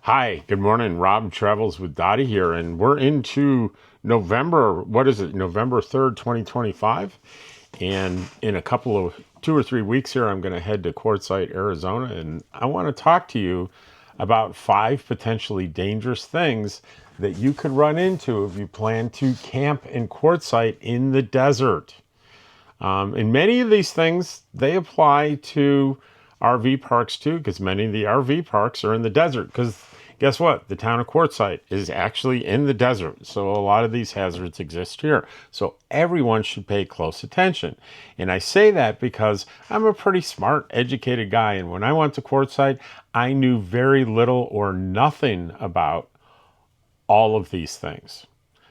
Hi, good morning. Rob Travels with Dottie here, and we're into November. What is it? November 3rd, 2025. And in a couple of 2 or 3 weeks here, I'm going to head to Quartzsite, Arizona, and I want to talk to you about 5 potentially dangerous things that you could run into if you plan to camp in Quartzsite in the desert. And many of these things, they apply to RV parks too, because many of the RV parks are in the desert. Because guess what? The town of Quartzsite is actually in the desert. So a lot of these hazards exist here. So everyone should pay close attention. And I say that because I'm a pretty smart, educated guy. And when I went to Quartzsite, I knew very little or nothing about all of these things.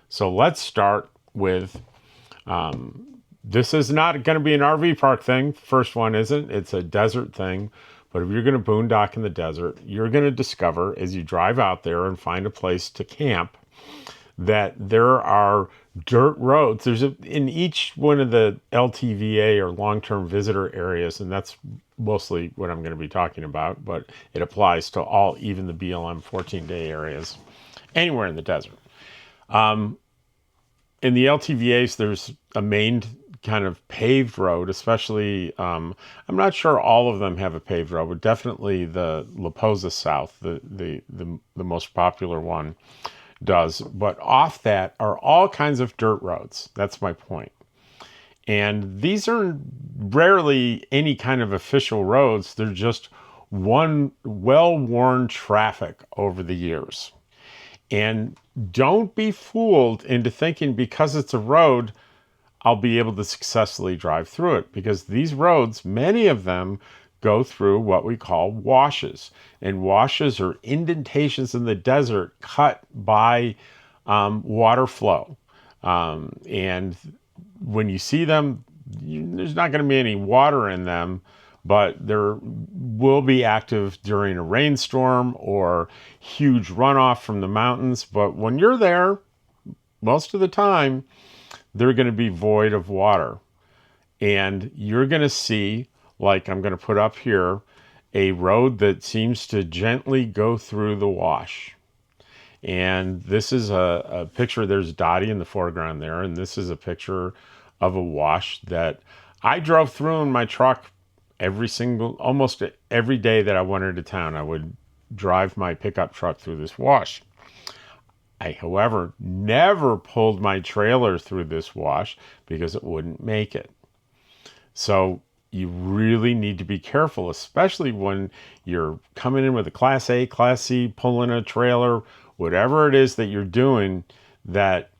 So let's start with this is not going to be an RV park thing. First one isn't. It's a desert thing. But if you're going to boondock in the desert, you're going to discover as you drive out there and find a place to camp that there are dirt roads. In each one of the LTVA or long-term visitor areas, and that's mostly what I'm going to be talking about, but it applies to all, even the BLM 14-day areas, anywhere in the desert. In the LTVAs, there's a main kind of paved road, especially, I'm not sure all of them have a paved road, but definitely the La Posa South, the most popular one, does. But off that are all kinds of dirt roads. That's my point. And these are rarely any kind of official roads. They're just one well-worn traffic over the years. And don't be fooled into thinking because it's a road, I'll be able to successfully drive through it, because these roads, many of them, go through what we call washes. And washes are indentations in the desert cut by water flow. And when you see them, there's not going to be any water in them, but there will be active during a rainstorm or huge runoff from the mountains. But when you're there, most of the time, they're going to be void of water. And you're going to see, like I'm going to put up here, a road that seems to gently go through the wash. And this is a picture. There's Dottie in the foreground there. And this is a picture of a wash that I drove through in my truck almost every day that I went into town. I would drive my pickup truck through this wash. I, however, never pulled my trailer through this wash because it wouldn't make it. So you really need to be careful, especially when you're coming in with a Class A, Class C, pulling a trailer, whatever it is that you're doing, that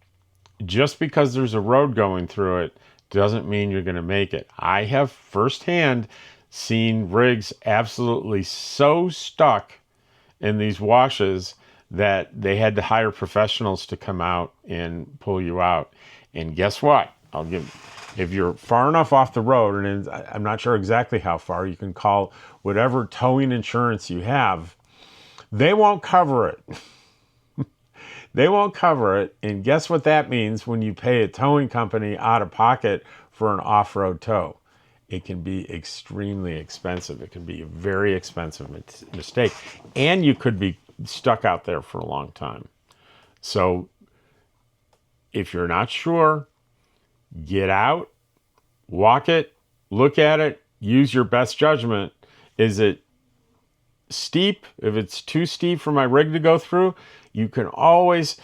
just because there's a road going through it doesn't mean you're going to make it. I have firsthand seen rigs absolutely so stuck in these washes that they had to hire professionals to come out and pull you out. And guess what? If you're far enough off the road, and I'm not sure exactly how far, you can call whatever towing insurance you have. They won't cover it. They won't cover it. And guess what that means when you pay a towing company out of pocket for an off-road tow? It can be extremely expensive. It can be a very expensive mistake. And you could be stuck out there for a long time. So if you're not sure, get out, walk it, look at it, use your best judgment. Is it steep? If it's too steep for my rig to go through, you can always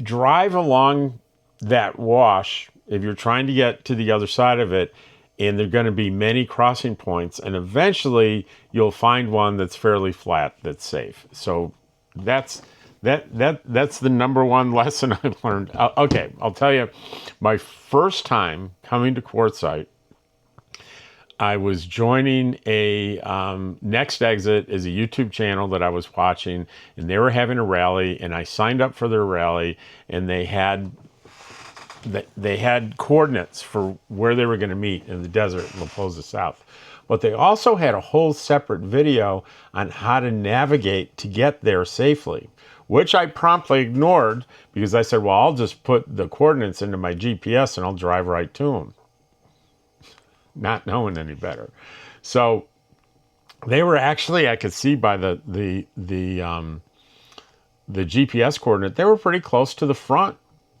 drive along that wash if you're trying to get to the other side of it. And there are going to be many crossing points, and eventually you'll find one that's fairly flat, that's safe. So that's the number one lesson I've learned. Okay, I'll tell you, my first time coming to Quartzsite, I was joining a Next Exit is a YouTube channel that I was watching, and they were having a rally, and I signed up for their rally, and they had coordinates for where they were going to meet in the desert in La Posa South. But they also had a whole separate video on how to navigate to get there safely, which I promptly ignored because I said, well, I'll just put the coordinates into my GPS and I'll drive right to them, not knowing any better. So they were actually, I could see by the the GPS coordinate, they were pretty close to the front.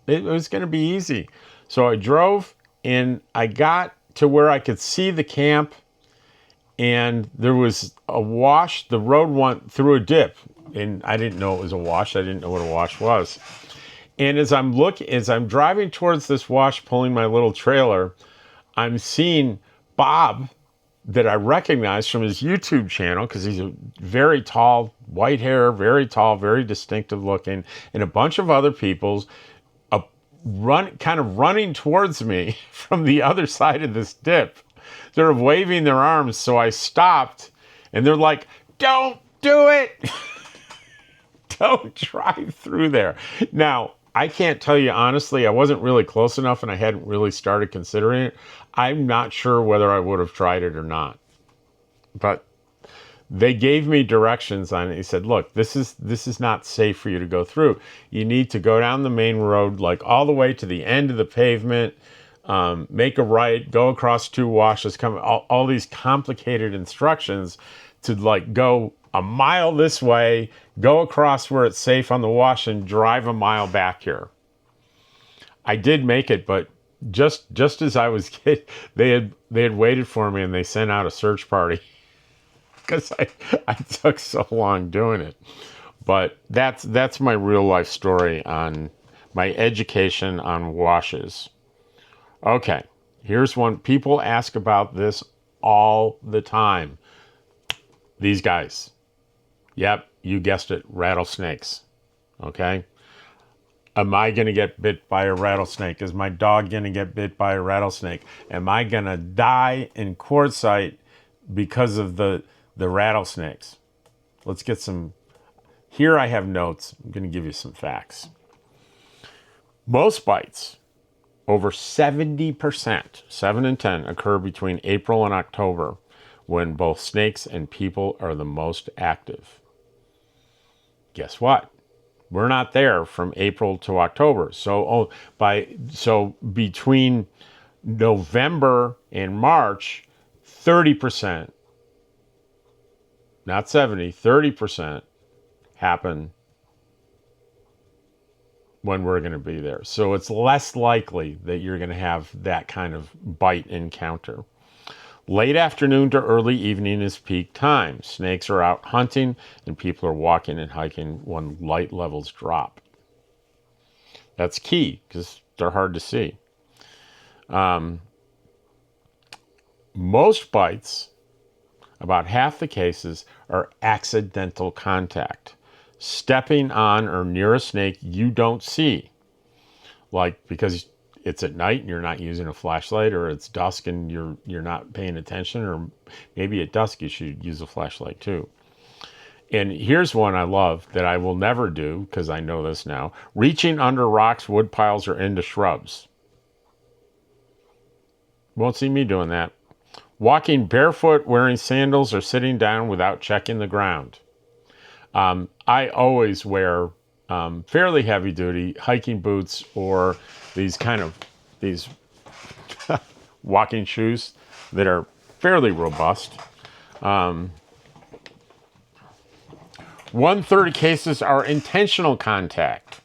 It was going to be easy. So I drove and I got to where I could see the camp, and there was a wash. The road went through a dip, and I didn't know it was a wash. I didn't know what a wash was. And as I'm driving towards this wash, pulling my little trailer, I'm seeing Bob, that I recognize from his YouTube channel, because he's a very tall, white hair, very tall, very distinctive looking, and a bunch of other people's kind of running towards me from the other side of this dip. They're waving their arms, so I stopped, and they're like, "Don't do it! Don't drive through there." Now, I can't tell you honestly, I wasn't really close enough and I hadn't really started considering it. I'm not sure whether I would have tried it or not. But they gave me directions on it. He said, "Look, this is not safe for you to go through. You need to go down the main road, like all the way to the end of the pavement, make a right, go across 2 washes, come all these complicated instructions to like go a mile this way, go across where it's safe on the wash, and drive a mile back here." I did make it, but just as I was they had waited for me, and they sent out a search party because I took so long doing it. But that's my real life story on my education on washes. Okay, here's one. People ask about this all the time. These guys. Yep, you guessed it, rattlesnakes. Okay? Am I going to get bit by a rattlesnake? Is my dog going to get bit by a rattlesnake? Am I going to die in Quartzsite because of the rattlesnakes? Let's get some. Here I have notes. I'm going to give you some facts. Most bites, over 70%, 7 in 10, occur between April and October, when both snakes and people are the most active. Guess what? We're not there from April to October. So between November and March, 30%, not 70, 30% happen when we're going to be there. So it's less likely that you're going to have that kind of bite encounter. Late afternoon to early evening is peak time. Snakes are out hunting, and people are walking and hiking when light levels drop. That's key because they're hard to see. Most bites, about half the cases, are accidental contact. Stepping on or near a snake you don't see. Like because it's at night and you're not using a flashlight, or it's dusk and you're not paying attention, or maybe at dusk you should use a flashlight too. And here's one I love that I will never do because I know this now. Reaching under rocks, wood piles, or into shrubs. Won't see me doing that. Walking barefoot, wearing sandals, or sitting down without checking the ground. I always wear fairly heavy duty hiking boots, or these walking shoes that are fairly robust. 1/3 of cases are intentional contact,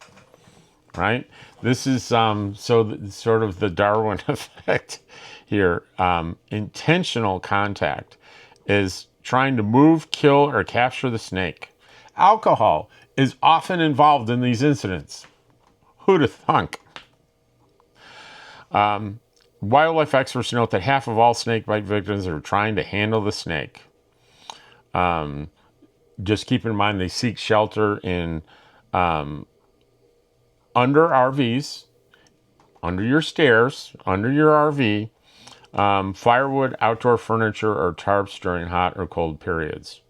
right? This is sort of the Darwin effect here. Intentional contact is trying to move, kill, or capture the snake. Alcohol is often involved in these incidents. Who'd have thunk? Wildlife experts note that half of all snake bite victims are trying to handle the snake. Just keep in mind they seek shelter in under RVs, under your stairs, under your RV, firewood, outdoor furniture, or tarps during hot or cold periods.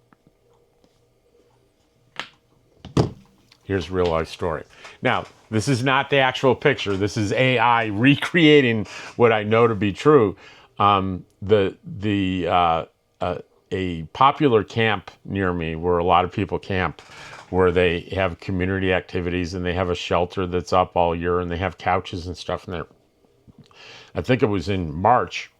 Here's a real life story. Now, this is not the actual picture. This is AI recreating what I know to be true. A popular camp near me, where a lot of people camp, where they have community activities and they have a shelter that's up all year and they have couches and stuff in there. I think it was in March,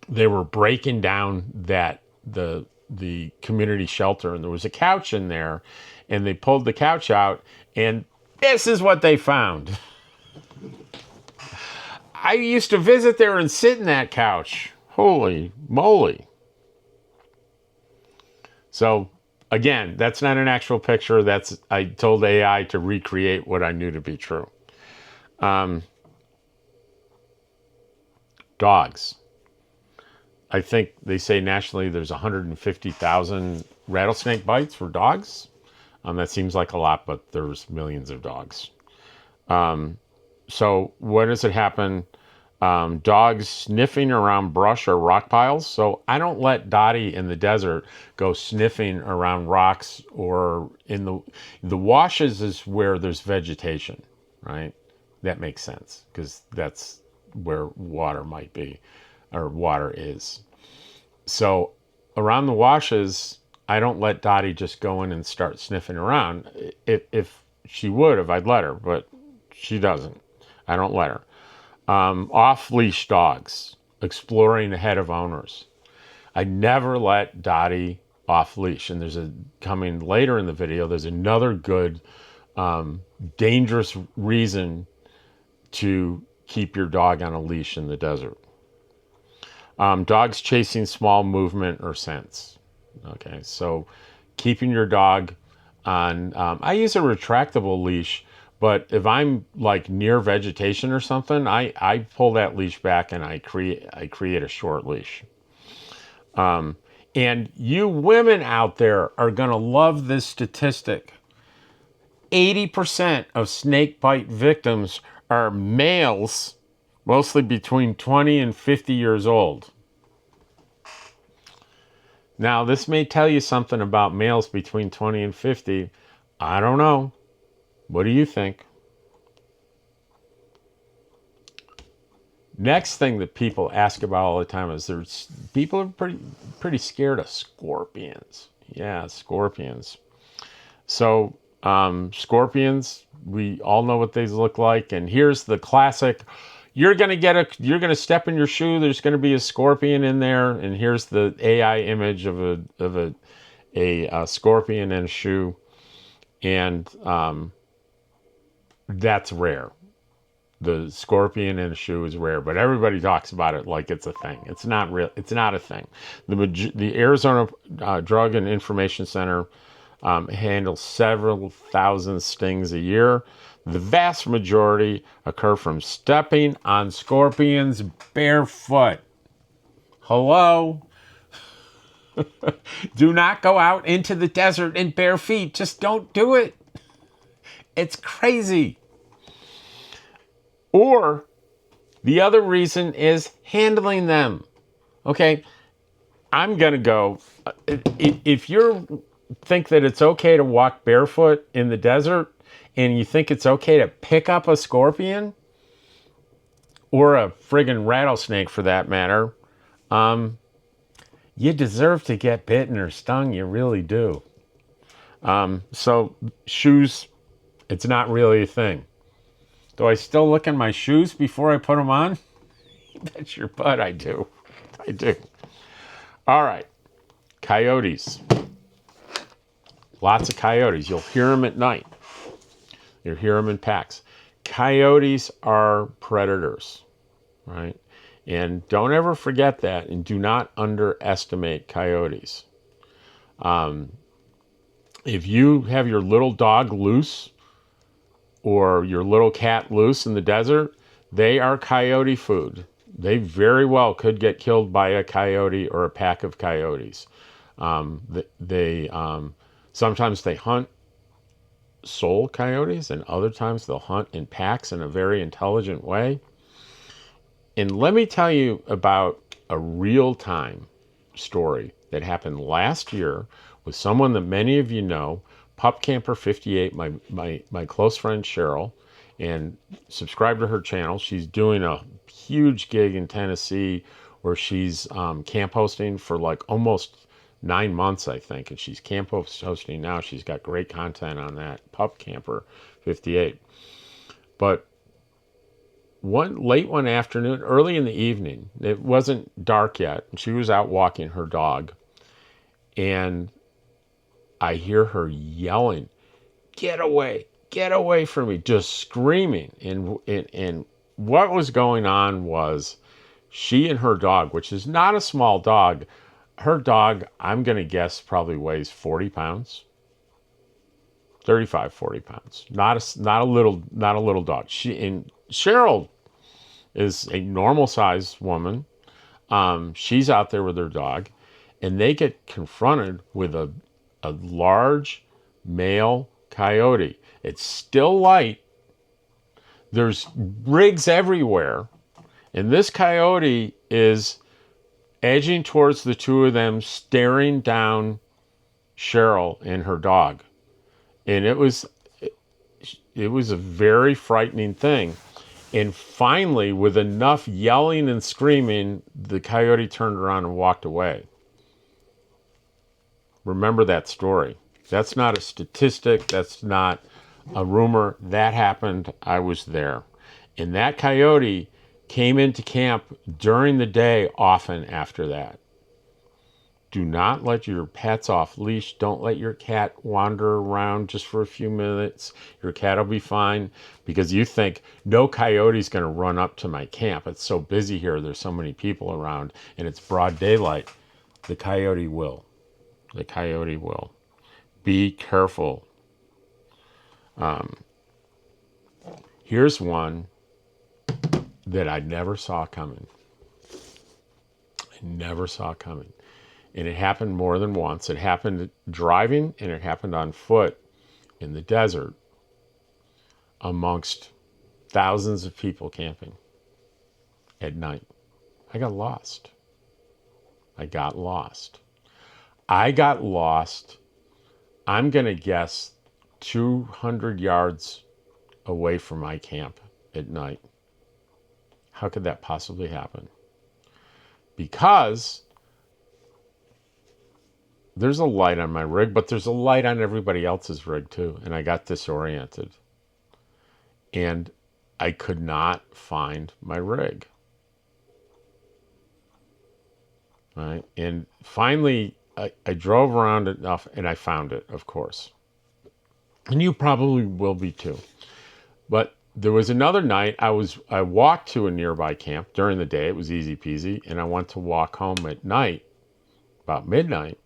they were breaking down the the community shelter, and there was a couch in there, and they pulled the couch out, and this is what they found. I used to visit there and sit in that couch. Holy moly. So again, that's not an actual picture. I told AI to recreate what I knew to be true. Dogs. I think they say nationally there's 150,000 rattlesnake bites for dogs. That seems like a lot, but there's millions of dogs. So what does it happen? Dogs sniffing around brush or rock piles. So I don't let Dottie in the desert go sniffing around rocks or in the washes is where there's vegetation, right? That makes sense because that's where water might be or water is. So around the washes, I don't let Dottie just go in and start sniffing around. If she would have, I'd let her, but she doesn't. I don't let her. Off-leash dogs exploring ahead of owners. I never let Dottie off-leash. And coming later in the video, there's another good, dangerous reason to keep your dog on a leash in the desert. Dogs chasing small movement or scents. Okay, so keeping your dog on, I use a retractable leash, but if I'm like near vegetation or something, I pull that leash back and I create a short leash. And you women out there are going to love this statistic. 80% of snake bite victims are males, mostly between 20 and 50 years old. Now, this may tell you something about males between 20 and 50. I don't know. What do you think? Next thing that people ask about all the time is people are pretty scared of scorpions. Yeah, scorpions. So scorpions, we all know what they look like, and here's the classic. You're gonna step in your shoe. There's gonna be a scorpion in there, and here's the AI image of a scorpion in a shoe, and that's rare. The scorpion in a shoe is rare, but everybody talks about it like it's a thing. It's not real. It's not a thing. The Arizona Drug and Information Center handles several thousand stings a year. The vast majority occur from stepping on scorpions barefoot. Hello? Do not go out into the desert in bare feet. Just don't do it. It's crazy. Or the other reason is handling them. Okay, I'm going to go. If you think that it's okay to walk barefoot in the desert and you think it's okay to pick up a scorpion or a friggin' rattlesnake for that matter, you deserve to get bitten or stung. You really do. So shoes, it's not really a thing. Do I still look in my shoes before I put them on? Bet your butt I do. I do. All right. Coyotes. Lots of coyotes. You'll hear them at night. You'll hear them in packs. Coyotes are predators, right? And don't ever forget that, and do not underestimate coyotes. If you have your little dog loose or your little cat loose in the desert, they are coyote food. They very well could get killed by a coyote or a pack of coyotes. Sometimes they hunt sole coyotes, and other times they'll hunt in packs in a very intelligent way. And let me tell you about a real-time story that happened last year with someone that many of you know, Pup Camper 58, my close friend Cheryl, and subscribe to her channel. She's doing a huge gig in Tennessee where she's camp hosting for like almost 9 months, I think, and she's camp hosting now. She's got great content on that, Pup Camper 58. But one afternoon, early in the evening, it wasn't dark yet, and she was out walking her dog, And I hear her yelling, get away from me, just screaming. And what was going on was she and her dog, which is not a small dog, her dog, I'm going to guess, probably weighs 40 pounds, 35, 40 pounds. Not a little dog. And Cheryl is a normal sized woman. She's out there with her dog, and they get confronted with a large male coyote. It's still light. There's rigs everywhere. And this coyote is edging towards the two of them, staring down Cheryl and her dog. And it was a very frightening thing. And finally, with enough yelling and screaming, the coyote turned around and walked away. Remember that story. That's not a statistic. That's not a rumor. That happened. I was there. And that coyote came into camp during the day often after that. Do not let your pets off leash. Don't let your cat wander around just for a few minutes. Your cat will be fine because you think no coyote's going to run up to my camp. It's so busy here. There's so many people around and it's broad daylight. The coyote will. The coyote will. Be careful. Here's one that I never saw coming. I never saw coming. And it happened more than once. It happened driving and it happened on foot in the desert amongst thousands of people camping at night. I got lost. I got lost. I'm going to guess 200 yards away from my camp at night. How could that possibly happen? Because there's a light on my rig, but there's a light on everybody else's rig too. And I got disoriented. And I could not find my rig. Right? And finally, I drove around enough and I found it, of course. And you probably will be too. But there was another night I walked to a nearby camp during the day. It was easy peasy. And I went to walk home at night, about midnight.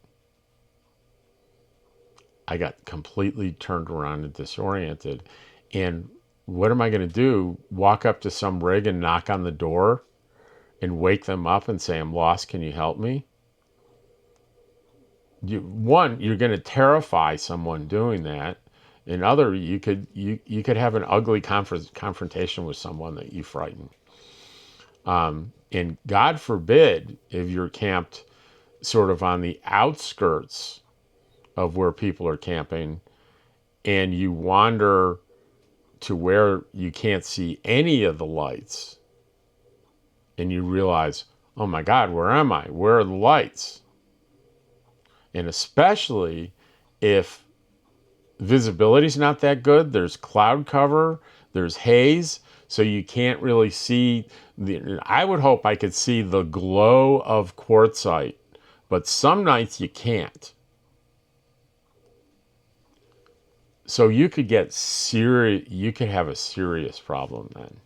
I got completely turned around and disoriented. And what am I going to do? Walk up to some rig and knock on the door and wake them up and say, I'm lost, can you help me? You're going to terrify someone doing that. And other, you could have an ugly confrontation with someone that you frighten. And God forbid if you're camped sort of on the outskirts of where people are camping and you wander to where you can't see any of the lights and you realize, oh my God, where am I? Where are the lights? And especially if visibility's not that good, there's cloud cover, there's haze, so you can't really see I would hope I could see the glow of quartzsite, but some nights you can't. So you could have a serious problem then.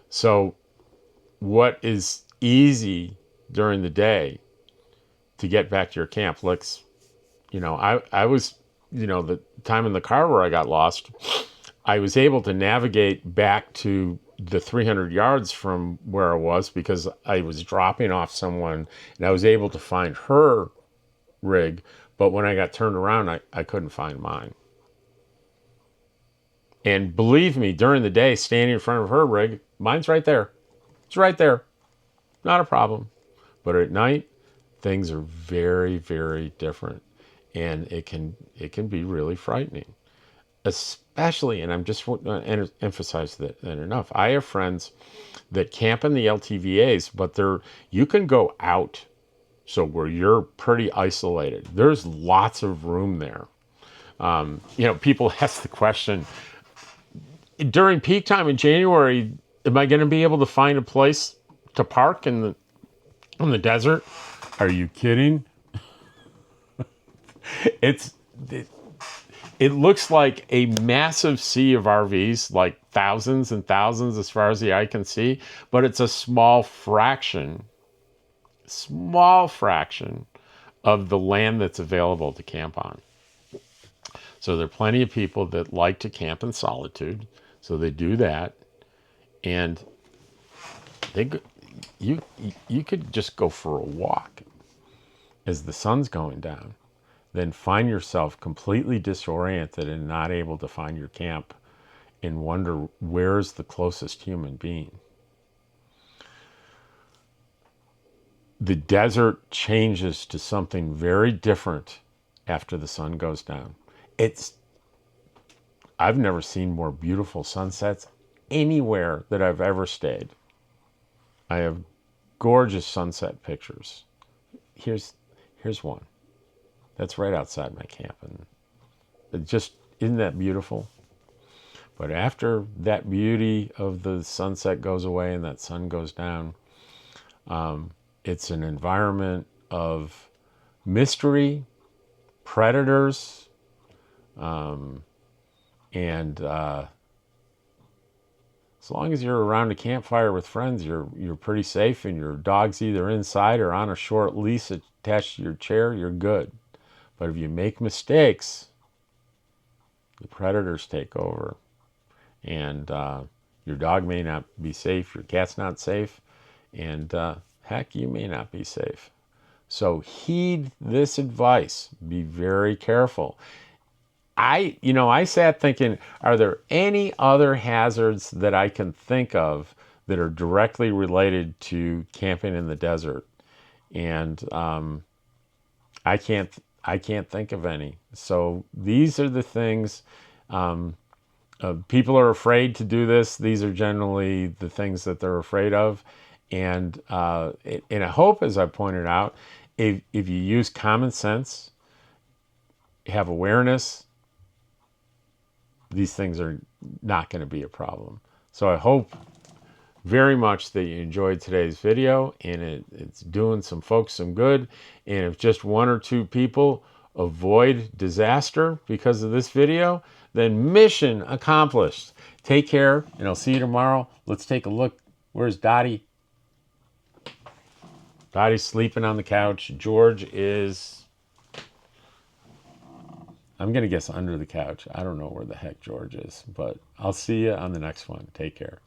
So what is easy during the day to get back to your camp? I was, the time in the car where I got lost, I was able to navigate back to the 300 yards from where I was because I was dropping off someone and I was able to find her rig. But when I got turned around, I couldn't find mine. And believe me, during the day, standing in front of her rig, mine's right there. It's right there. Not a problem. But at night, things are very, very different. And it can be really frightening. Especially, and I'm just want to emphasize that enough, I have friends that camp in the LTVAs, but you can go out, so where you're pretty isolated. There's lots of room there. People ask the question, during peak time in January, am I going to be able to find a place to park in the desert? Are you kidding? It's it, it looks like a massive sea of RVs, like thousands and thousands as far as the eye can see, but it's a small fraction of the land that's available to camp on. So there are plenty of people that like to camp in solitude, so they do that, and they you you could just go for a walk as the sun's going down, then find yourself completely disoriented and not able to find your camp and wonder where's the closest human being. The desert changes to something very different after the sun goes down. It's I've never seen more beautiful sunsets anywhere that I've ever stayed. I have gorgeous sunset pictures. Here's here's one. That's right outside my camp, and it just isn't that beautiful? But after that beauty of the sunset goes away and that sun goes down, it's an environment of mystery, predators, and as long as you're around a campfire with friends, you're pretty safe, and your dog's either inside or on a short leash attached to your chair. You're good. But if you make mistakes, the predators take over, and your dog may not be safe, your cat's not safe, and heck, you may not be safe. So heed this advice. Be very careful. I sat thinking, are there any other hazards that I can think of that are directly related to camping in the desert? And I can't, I can't think of any. So these are the things. People are afraid to do this. These are generally the things that they're afraid of. And I hope, as I pointed out, if you use common sense, have awareness, these things are not going to be a problem. So I hope very much that you enjoyed today's video, and it's doing some folks some good. And if just one or two people avoid disaster because of this video, then mission accomplished. Take care, and I'll see you tomorrow. Let's take a look. Where's Dottie? Dottie's sleeping on the couch. George is, I'm going to guess, under the couch. I don't know where the heck George is, but I'll see you on the next one. Take care.